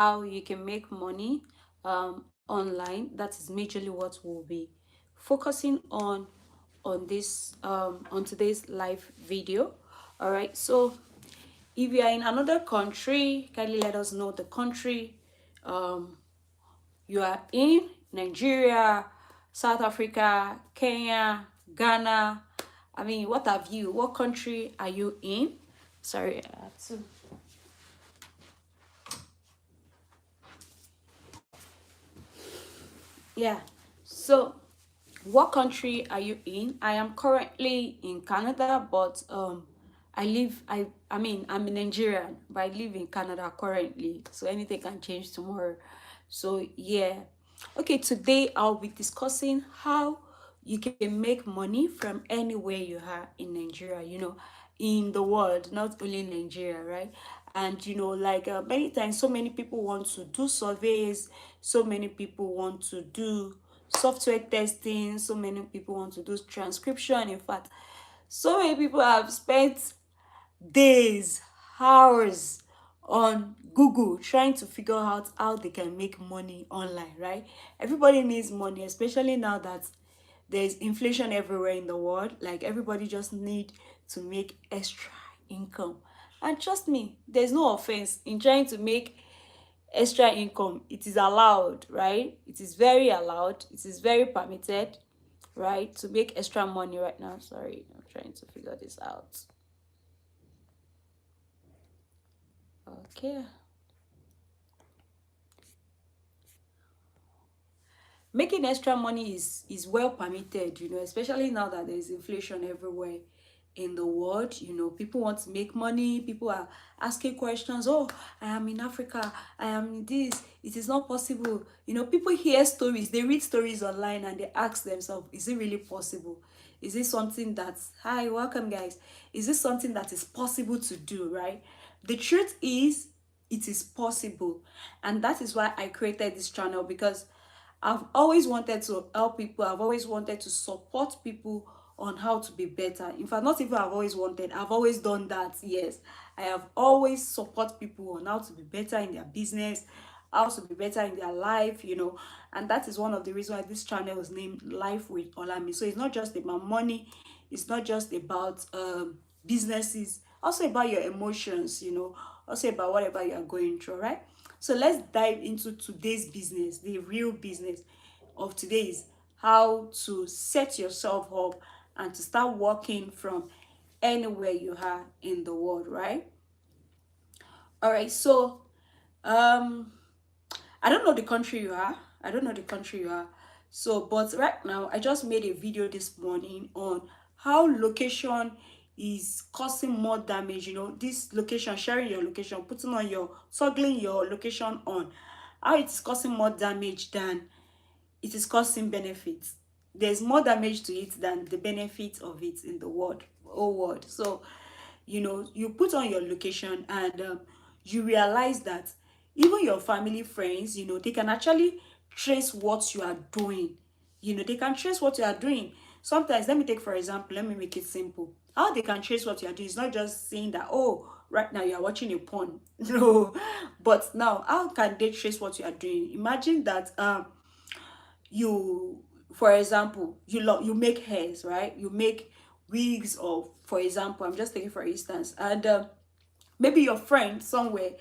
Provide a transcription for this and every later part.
how you can make money online. That is majorly what we'll be focusing on today's live video. All right, so if you are in another country, kindly let us know the country um, you are in. Nigeria, South Africa, Kenya, Ghana. I mean, what have you? What country are you in? Sorry, I have to. Yeah. So, what country are you in? I am currently in Canada, but I'm in Nigeria, but I live in Canada currently. So anything can change tomorrow. So yeah. Okay, today I'll be discussing how you can make money from anywhere you are in Nigeria, in the world, not only in Nigeria, right? And like many times, so many people want to do surveys, so many people want to do software testing, so many people want to do transcription. In fact, so many people have spent days, hours on Google trying to figure out how they can make money online, right? Everybody needs money, especially now that there's inflation everywhere in the world. Like everybody just need to make extra income. And trust me, there's no offense in trying to make extra income. It is allowed, right? It is very allowed. It is very permitted, right? To make extra money right now. Sorry, I'm trying to figure this out. Okay. Making extra money is well permitted, especially now that there's inflation everywhere in the world. People want to make money. People are asking questions. Oh, I am in Africa, I am in this, it is not possible. People hear stories, they read stories online, and they ask themselves, is it really possible? Is this something that's, hi, welcome guys, is this something that is possible to do, right? The truth is, it is possible. And that is why I created this channel, because I've always wanted to help people. I've always wanted to support people on how to be better. In fact, not even I've always wanted, I've always done that. Yes, I have always support people on how to be better in their business, how to be better in their life, and that is one of the reasons why this channel is named Life with Olamie. So it's not just about money, it's not just about businesses, also about your emotions, also about whatever you are going through, right? So let's dive into today's business. The real business of today is how to set yourself up and to start working from anywhere you are in the world, right? All right, so um I don't know the country you are. I don't know the country you are. So, but right now, I just made a video this morning on how location is causing more damage. This location, sharing your location, putting on your, toggling your location on, how it's causing more damage than it is causing benefits. There's more damage to it than the benefit of it in the world, whole world. So, you put on your location, and you realize that even your family, friends, they can actually trace what you are doing. They can trace what you are doing. Sometimes, let me take for example, let me make it simple. How they can trace what you are doing is not just saying that, oh, right now you are watching a porn. No. But now, how can they trace what you are doing? Imagine that you, for example, you make hairs, right? You make wigs, or for example, I'm just taking for instance, and maybe your friend somewhere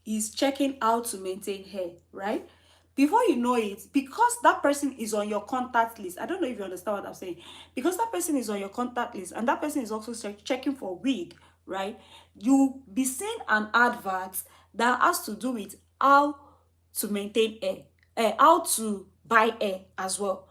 is checking how to maintain hair, right? Before you know it, because that person is on your contact list, I don't know if you understand what I'm saying, because that person is on your contact list and that person is also checking for wig, right? You be seeing an advert that has to do with how to maintain hair, how to buy hair as well.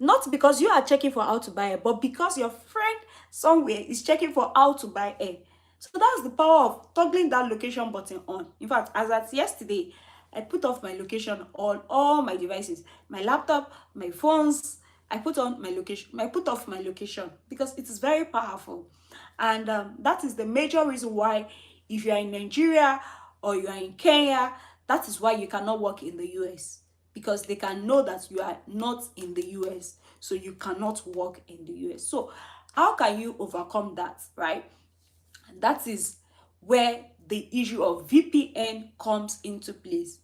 Not because you are checking for how to buy hair, but because your friend somewhere is checking for how to buy hair. So that's the power of toggling that location button on. In fact, as at yesterday, I put off my location on all my devices, my laptop, my phones. I put on my location. I put off my location because it is very powerful, and that is the major reason why, if you are in Nigeria or you are in Kenya, that is why you cannot work in the US, because they can know that you are not in the US, so you cannot work in the US. So how can you overcome that, right? And that is where the issue of VPN comes into place.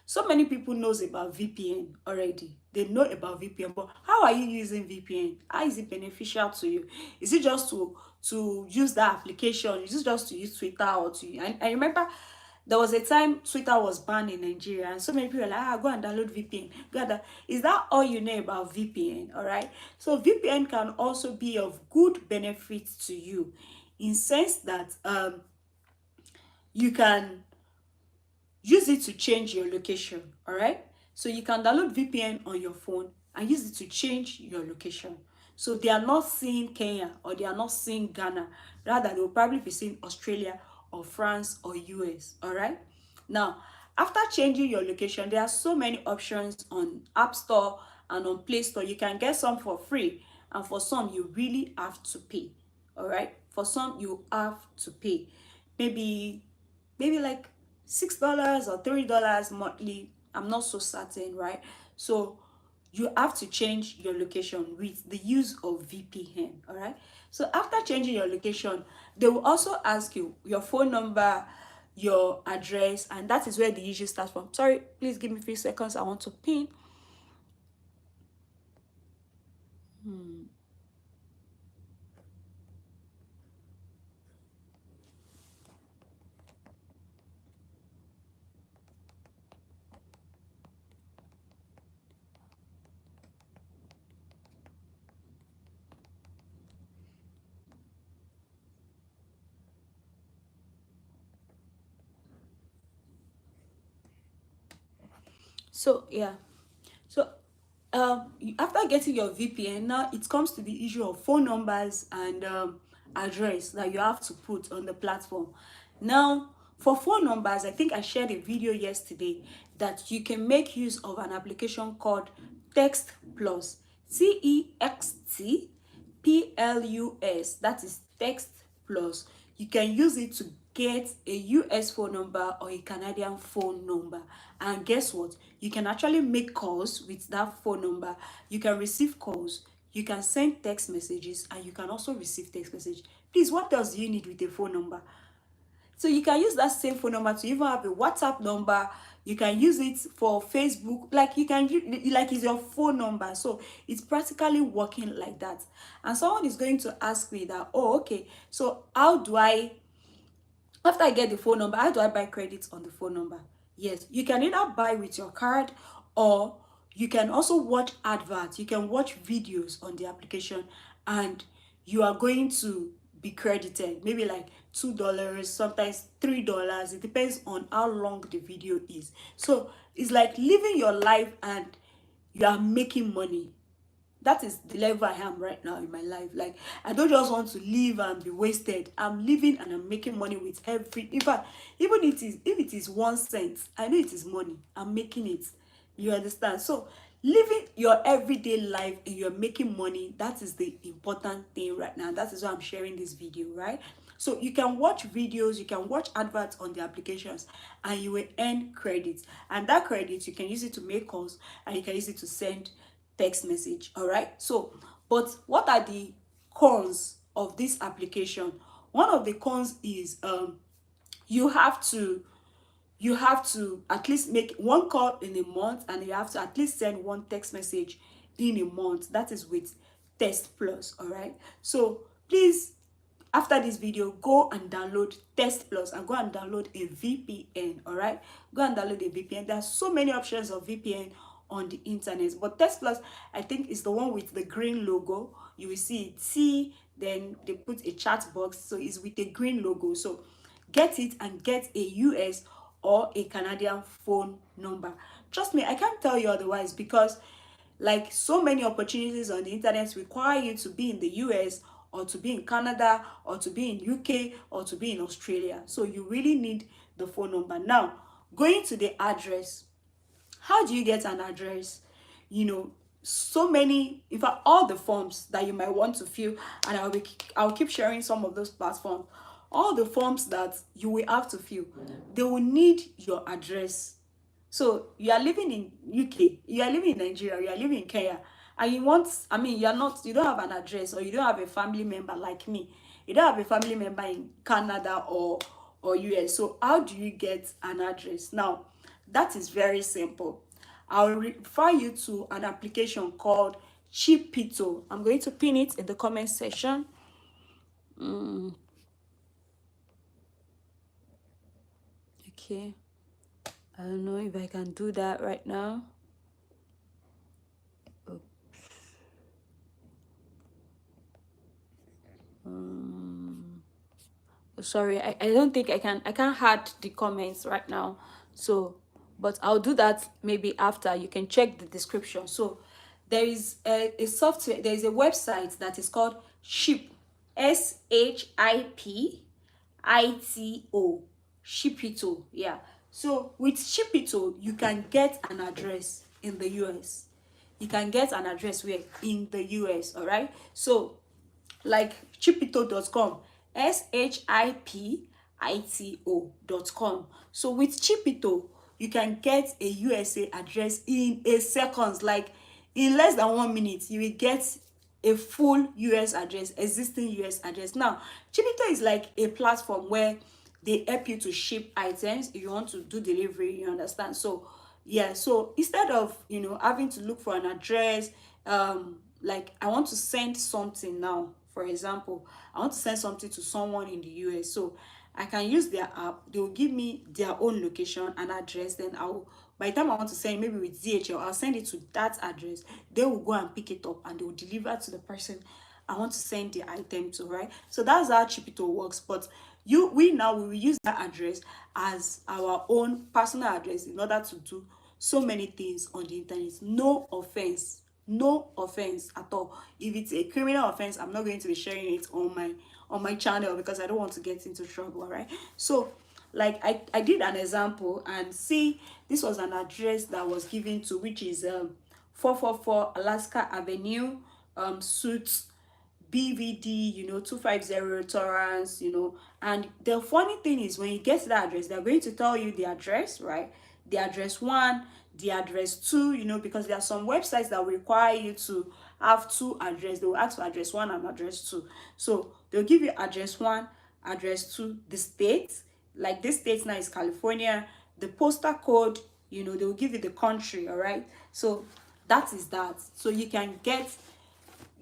So many people knows about VPN already. They know about VPN, but how are you using VPN? How is it beneficial to you? Is it just to use that application? Is it just to use Twitter or to? I remember there was a time Twitter was banned in Nigeria, and so many people were like, go and download VPN. Is that all you know about VPN? All right. So VPN can also be of good benefit to you, in sense that you can use it to change your location. All right, so you can download VPN on your phone and use it to change your location, so they are not seeing Kenya or they are not seeing Ghana. Rather, they will probably be seeing Australia or France or US. All right, now after changing your location, there are so many options on App Store and on Play Store. You can get some for free, and for some you really have to pay. All right, for some you have to pay, maybe like $6 or $3 monthly. I'm not so certain, right? So you have to change your location with the use of VPN. All right, so after changing your location, they will also ask you your phone number, your address, and that is where the issue starts from. Sorry, please give me a few seconds. I want to pin. So yeah, so after getting your VPN, now it comes to the issue of phone numbers and address that you have to put on the platform. Now, for phone numbers, I think I shared a video yesterday that you can make use of an application called Text Plus. TEXT Plus. That is Text Plus. You can use it to get a US phone number or a Canadian phone number. And guess what? You can actually make calls with that phone number. You can receive calls. You can send text messages, and you can also receive text message. Please, what else do you need with a phone number? So you can use that same phone number to even have a WhatsApp number. You can use it for Facebook. Like you can use, like it's your phone number. So it's practically working like that. And someone is going to ask me that, oh, okay, so how do I, after I get the phone number, how do I buy credits on the phone number? Yes, you can either buy with your card, or you can also watch adverts. You can watch videos on the application, and you are going to be credited. Maybe like $2, sometimes $3. It depends on how long the video is. So it's like living your life and you are making money. That is the level I am right now in my life. Like, I don't just want to live and be wasted. I'm living and I'm making money with every, in fact, even if it is 1 cent, I know it is money. I'm making it. You understand? So living your everyday life and you're making money, that is the important thing right now. That is why I'm sharing this video, right? So you can watch videos, you can watch adverts on the applications, and you will earn credits. And that credit, you can use it to make calls, and you can use it to send text message. All right, so but what are the cons of this application? One of the cons is you have to at least make one call in a month, and you have to at least send one text message in a month. That is with Test Plus. All right, so please, after this video, go and download Test Plus and go and download a VPN. All right, go and download a VPN. There are so many options of VPN on the internet, but Test Plus, I think, is the one with the green logo. You will see T, then they put a chat box, so it's with a green logo. So get it and get a US or a Canadian phone number. Trust me, I can't tell you otherwise, because like so many opportunities on the internet require you to be in the US or to be in Canada or to be in UK or to be in Australia. So you really need the phone number. Now, going to the address, how do you get an address? You know, so many, in fact, all the forms that you might want to fill, and I'll keep sharing some of those platforms. All the forms that you will have to fill, they will need your address. So you are living in UK, you are living in Nigeria, you are living in Kenya, and you want, I mean, you don't have an address, or you don't have a family member like me. You don't have a family member in Canada or US. So how do you get an address? Now, That is very simple. I'll refer you to an application called Chipito. I'm going to pin it in the comment section. Okay. I don't know if I can do that right now. Oh, sorry, I don't think I can't add the comments right now. So, but I'll do that maybe after. You can check the description. So there is a software, there is a website that is called Ship, Shipito, Shipito. Yeah. So with Shipito, you can get an address in the US. You can get an address where in the US, all right? So like chipito.com, Shipito.com. So with Chipito, you can get a USA address in a seconds, like in less than 1 minute you will get a full US address, existing US address. Now Chipito is like a platform where they help you to ship items if you want to do delivery, you understand? So yeah, so instead of having to look for an address, like I want to send something now, for example, I want to send something to someone in the US. So I can use their app. They will give me their own location and address. Then I'll, by the time I want to send, maybe with DHL, I'll send it to that address. They will go and pick it up and they will deliver to the person I want to send the item to, right? So that's how Chipito works. But we will use that address as our own personal address in order to do so many things on the internet. No offense, no offense at all. If it's a criminal offense, I'm not going to be sharing it on my channel because I don't want to get into trouble. All right. So like I did an example, and see, this was an address that was given to, which is 444 Alaska Avenue, Suits BVD, 250 Torrance, and the funny thing is when you get to that address, they're going to tell you the address, right? The address one, the address two, because there are some websites that require you to have two address. They will ask for address one and address two. So they'll give you address one, address two, the state, like this state now is California, the postal code, they will give you the country, all right? So that is that. So you can get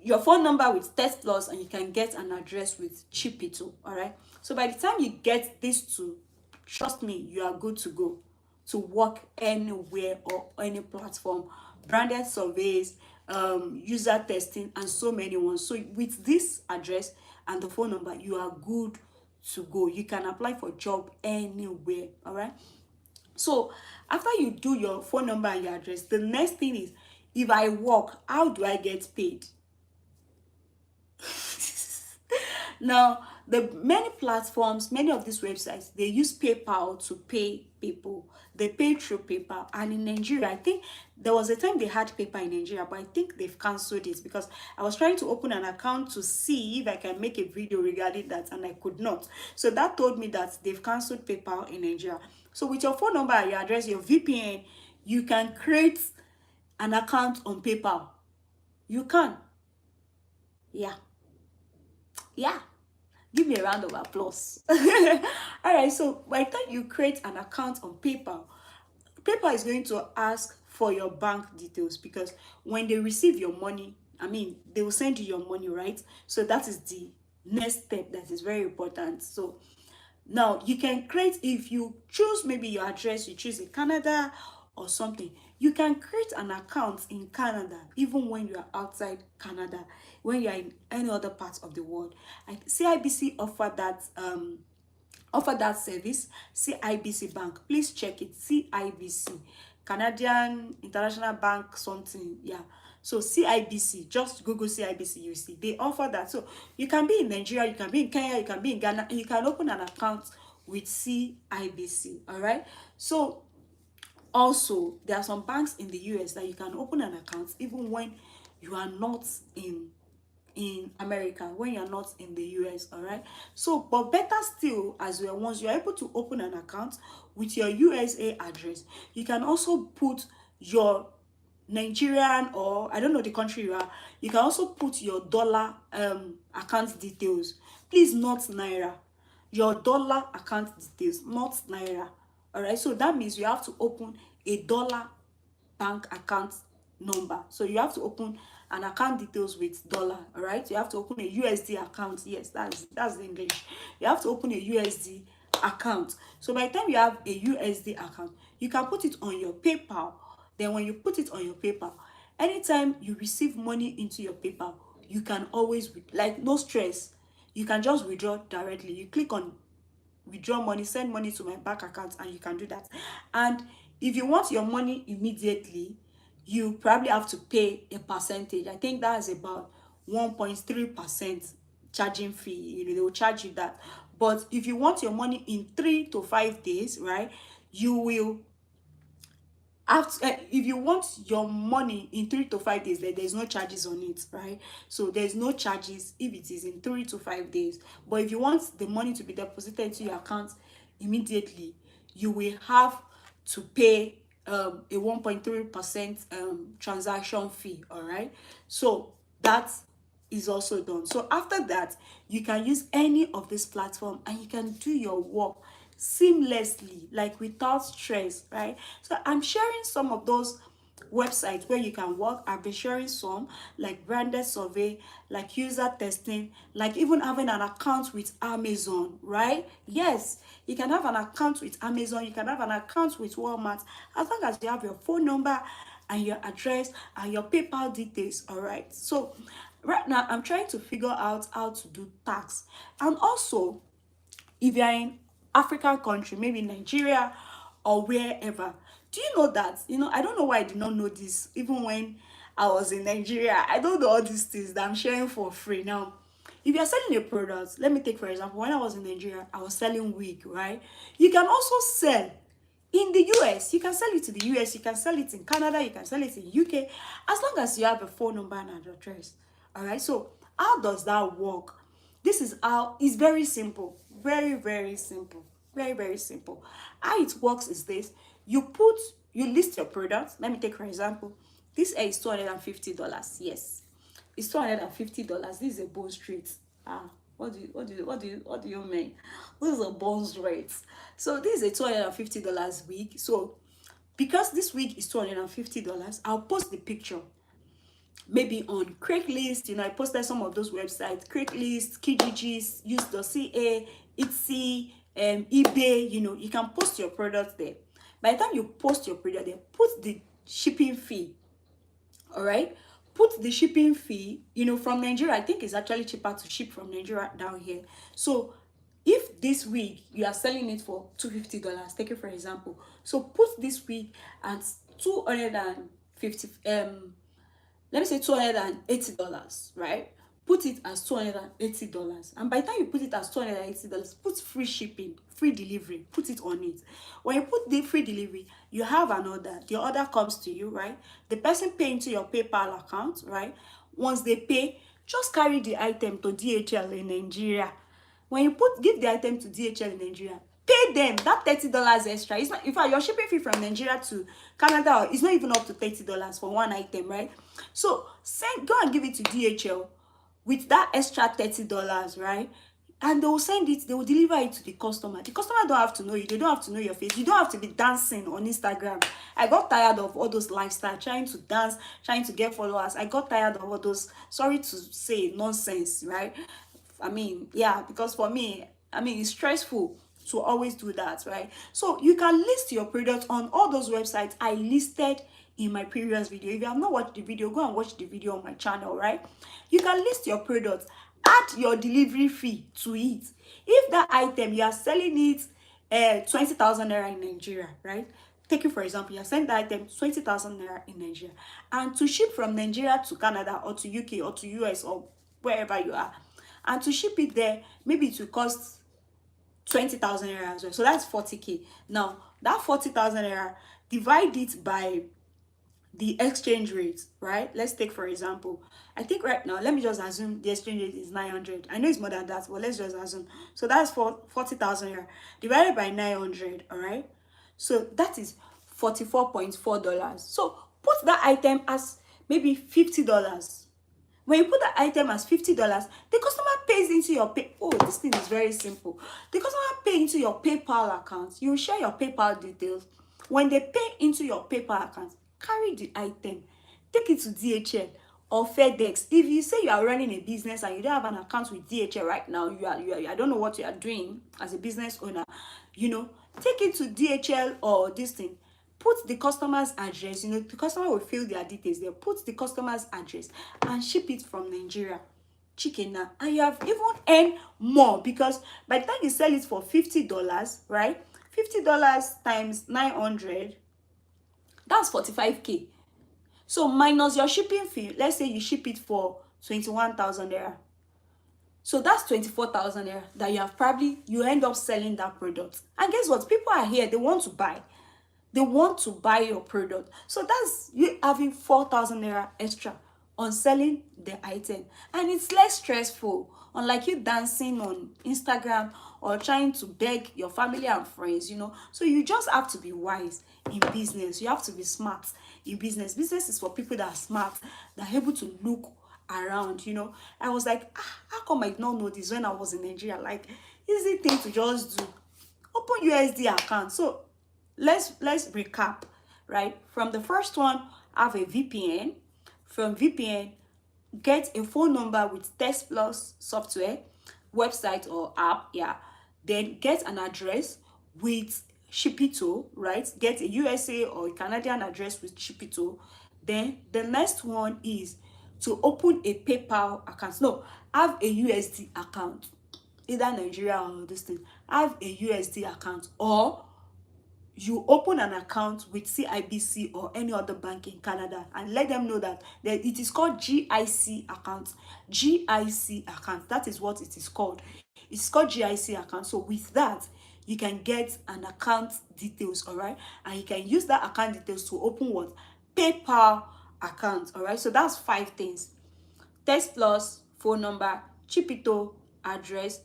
your phone number with test plus, and you can get an address with Chipito. All right, so by the time you get these two, trust me, you are good to go to work anywhere or any platform, branded surveys, user testing, and so many ones. So with this address and the phone number, you are good to go. You can apply for job anywhere. All right, so after you do your phone number and your address, the next thing is, if I work, how do I get paid? Now, the many platforms, many of these websites, they use PayPal to pay people. They pay through PayPal. And in Nigeria, I think there was a time they had PayPal in Nigeria, but I think they've cancelled it because I was trying to open an account to see if I can make a video regarding that, and I could not. So that told me that they've cancelled PayPal in Nigeria. So with your phone number, your address, your VPN, you can create an account on PayPal. You can. Yeah. Yeah, give me a round of applause. All right, so by the time you create an account on PayPal is going to ask for your bank details, because when they receive your money, I mean, they will send you your money, right? So that is the next step that is very important. So now you can create, if you choose maybe your address, you choose in Canada or something, you can create an account in Canada even when you are outside Canada, when you are in any other part of the world. CIBC offer that service. CIBC Bank, please check it. CIBC, Canadian International Bank something, yeah. So CIBC, just Google CIBC, you see they offer that. So you can be in Nigeria, you can be in Kenya, you can be in Ghana, and you can open an account with CIBC. All right, so also there are some banks in the US that you can open an account even when you are not in America, when you're not in the US. All right, so but better still, as well, once you're able to open an account with your USA address, you can also put your Nigerian, or I don't know the country you are, you can also put your dollar account details. Please, not naira. Your dollar account details, not naira. All right, so that means you have to open a dollar bank account number. So you have to open an account details with dollar. All right, you have to open a USD account. Yes, that's the English. You have to open a USD account. So by the time you have a USD account, you can put it on your PayPal. Then when you put it on your PayPal, anytime you receive money into your PayPal, you can always, like, no stress, you can just withdraw directly. You click on withdraw money, send money to my bank account, and you can do that. And if you want your money immediately, you probably have to pay a percentage. I think that is about 1.3% charging fee. They will charge you that. But if you want your money in 3 to 5 days, right, you will after if you want your money in 3 to 5 days, there's no charges on it, right? So there's no charges if it is in 3 to 5 days. But if you want the money to be deposited into your account immediately, you will have to pay a 1.3% transaction fee. All right, so that is also done. So after that, you can use any of this platform and you can do your work seamlessly, like without stress, right? So I'm sharing some of those websites where you can work. I've been sharing some, like branded survey, like user testing, like even having an account with Amazon, right? Yes, you can have an account with Amazon, you can have an account with Walmart, as long as you have your phone number and your address and your PayPal details. All right, so right now I'm trying to figure out how to do tax. And also, if you're in African country, maybe Nigeria or wherever, do you know that, I don't know why I did not know this even when I was in Nigeria. I don't know all these things that I'm sharing for free. Now, if you're selling a product, let me take for example, when I was in Nigeria, I was selling wig, right? You can also sell in the US. You can sell it to the US, you can sell it in Canada, you can sell it in UK, as long as you have a phone number and an address. All right, so how does that work? This is how, it's very simple, very, very simple, very, very simple. How it works is this: you list your product. Let me take for example, this hair is $250. Yes, it's $250. This is a bone straight. What do you mean? This is a bone straight. So this is a $250 wig. So because this wig is $250, I'll post the picture maybe on Craigslist. I posted some of those websites: Craigslist, Kijiji, use.ca, Etsy, eBay. You can post your product there. By the time you post your product there, put the shipping fee. All right, put the shipping fee. From Nigeria, I think it's actually cheaper to ship from Nigeria down here. So if this wig you are selling it for $250, take it for example, so put this wig at 250, let me say $280, right? Put it as $280. And by the time you put it as $280, put free shipping, free delivery, put it on it. When you put the free delivery, you have an order. The order comes to you, right? The person pay into your PayPal account, right? Once they pay, just carry the item to DHL in Nigeria. When you give the item to DHL in Nigeria, pay them that $30 extra. It's not, in fact, your shipping fee from Nigeria to Canada is not even up to $30 for one item, right? So go and give it to DHL with that extra $30, right? And they will deliver it to the customer. The customer don't have to know you, they don't have to know your face, you don't have to be dancing on Instagram. I got tired of all those lifestyle, trying to dance, trying to get followers. I got tired of all those, sorry to say, nonsense, right? Yeah, because for me, it's stressful to always do that, right? So you can list your product on all those websites I listed in my previous video. If you have not watched the video, go and watch the video on my channel, right? You can list your product, add your delivery fee to it. If that item you are selling it 20,000 naira in Nigeria, right? Take it for example, you are selling the item 20,000 naira in Nigeria, and to ship from Nigeria to Canada or to UK or to US or wherever you are, and to ship it there, maybe it will cost 20,000 naira as well. So that's 40k. Now that 40,000 naira, divide it by the exchange rate, right? Let's take for example, I think right now, let me just assume the exchange rate is 900. I know it's more than that, but let's just assume. So that's for 40,000 naira divided by 900. All right, so that is $44.4. So put that item as maybe $50. When you put the item as $50, the customer pays into your pay. Oh, this thing is very simple. The customer pay into your PayPal account. You share your PayPal details. When they pay into your PayPal account, carry the item, take it to DHL or FedEx. If you say you are running a business and you don't have an account with DHL right now, I don't know what you are doing as a business owner, take it to DHL or this thing. Put the customer's address, the customer will fill their details there. Put the customer's address and ship it from Nigeria. Chicken now. And you have even earned more, because by the time you sell it for $50, right? $50 times 900, that's 45K. So minus your shipping fee, let's say you ship it for 21,000 naira. So that's 24,000 naira that you end up selling that product. And guess what? People are here, they want to buy. They want to buy your product. So that's you having 4,000 naira extra on selling the item. And it's less stressful, unlike you dancing on Instagram or trying to beg your family and friends. So you just have to be wise in business. You have to be smart in business. Business is for people that are smart, that are able to look around. I was like, how come I did not know this when I was in Nigeria? Like, easy thing to just do. Open USD account. So let's recap, right? From the first one, have a VPN. From VPN, get a phone number with Test Plus software, website or app, yeah. Then get an address with Shipito, right? Get a USA or a Canadian address with Shipito. Then the next one is to open a PayPal account. No, have a USD account, either Nigeria or this thing. Have a USD account, or you open an account with CIBC or any other bank in Canada, and let them know that it is called GIC account. GIC account, that is what it is called. It's called GIC account. So with that, you can get an account details, all right? And you can use that account details to open what? PayPal account, all right? So that's 5 things. Test Plus, phone number, Chipito, address,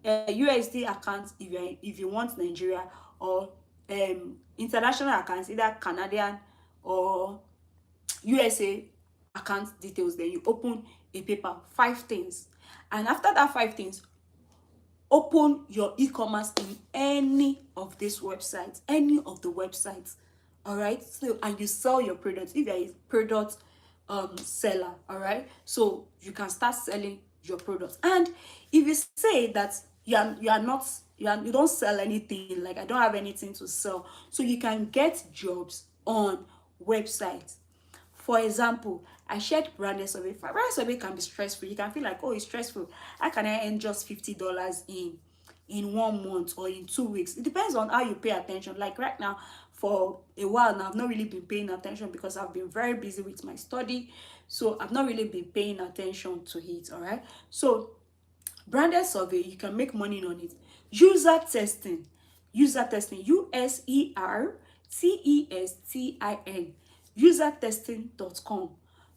USD account if you want Nigeria, or international accounts, either Canadian or USA account details. Then you open a PayPal. 5 things. And after that 5 things, open your e-commerce in any of these websites, any of the websites. All right. So, and you sell your products if you're a product seller. All right. So you can start selling your products. And if you say that you don't sell anything, like I don't have anything to sell, so you can get jobs on websites. For example, I shared branded survey. Branded survey can be stressful. You can feel like, oh, it's stressful. How can I earn just $50 in 1 month or in 2 weeks? It depends on how you pay attention. Like right now, for a while now, I've not really been paying attention because I've been very busy with my study. So I've not really been paying attention to it. All right. So branded survey, you can make money on it. User testing. UserTesting. Usertesting.com.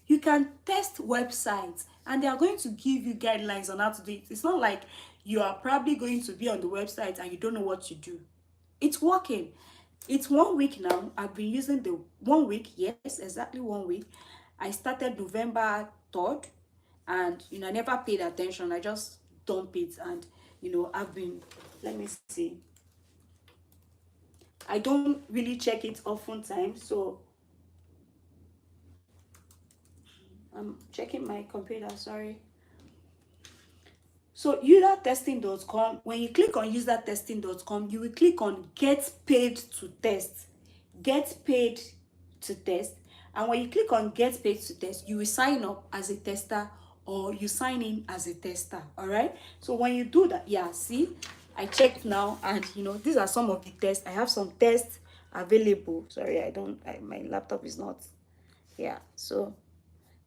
You can test websites and they are going to give you guidelines on how to do it. It's not like you are probably going to be on the website and you don't know what to do. It's working. It's 1 week now. I've been using the 1 week. Yes, exactly 1 week. I started November 3rd, and I never paid attention. I just dump it, and I've been, let me see, I don't really check it often times, so I'm checking my computer, sorry. So usertesting.com, when you click on usertesting.com, you will click on get paid to test. Get paid to test. And when you click on get paid to test, you will sign up as a tester or you sign in as a tester. All right. So when you do that, yeah, see, I checked now, and these are some of the tests. I have some tests available. Sorry, my laptop is not. Yeah. So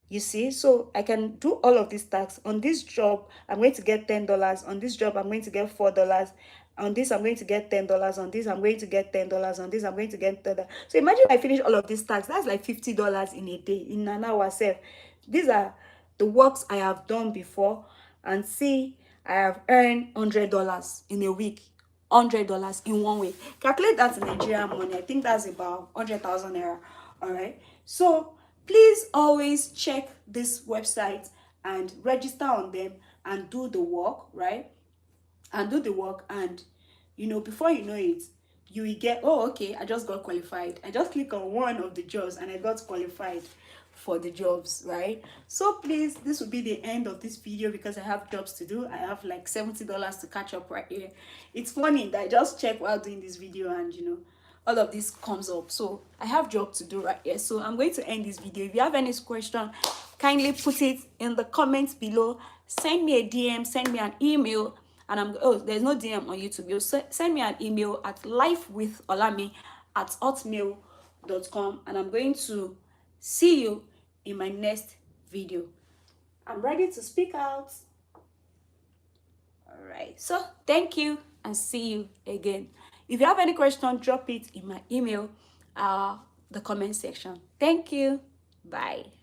you see, so I can do all of these tasks. On this job, I'm going to get $10. On this job, I'm going to get $4. On this, I'm going to get $10. On this, I'm going to get $10. On this, I'm going to get $10. So imagine I finish all of these tasks. That's like $50 in a day, in an hour self. These are the works I have done before. And see, I have earned $100 in a week. $100 in 1 week. Calculate that in Nigerian money. I think that's about 100,000 naira. All right. So please always check this website and register on them and do the work, right? And do the work, and you know, before you know it, you will get, oh, okay, I just got qualified. I just click on one of the jobs and I got qualified for the jobs, right? So please, this will be the end of this video because I have jobs to do. I have like $70 to catch up right here. It's funny that I just checked while doing this video, and you know, all of this comes up. So I have job to do right here. So I'm going to end this video. If you have any question, kindly put it in the comments below. Send me a DM, send me an email, and there's no DM on YouTube. You send me an email at lifewitholami@hotmail.com, and I'm going to see you in my next video. I'm ready to speak out. All right, so thank you and see you again. If you have any question, drop it in my email, the comment section. Thank you. Bye.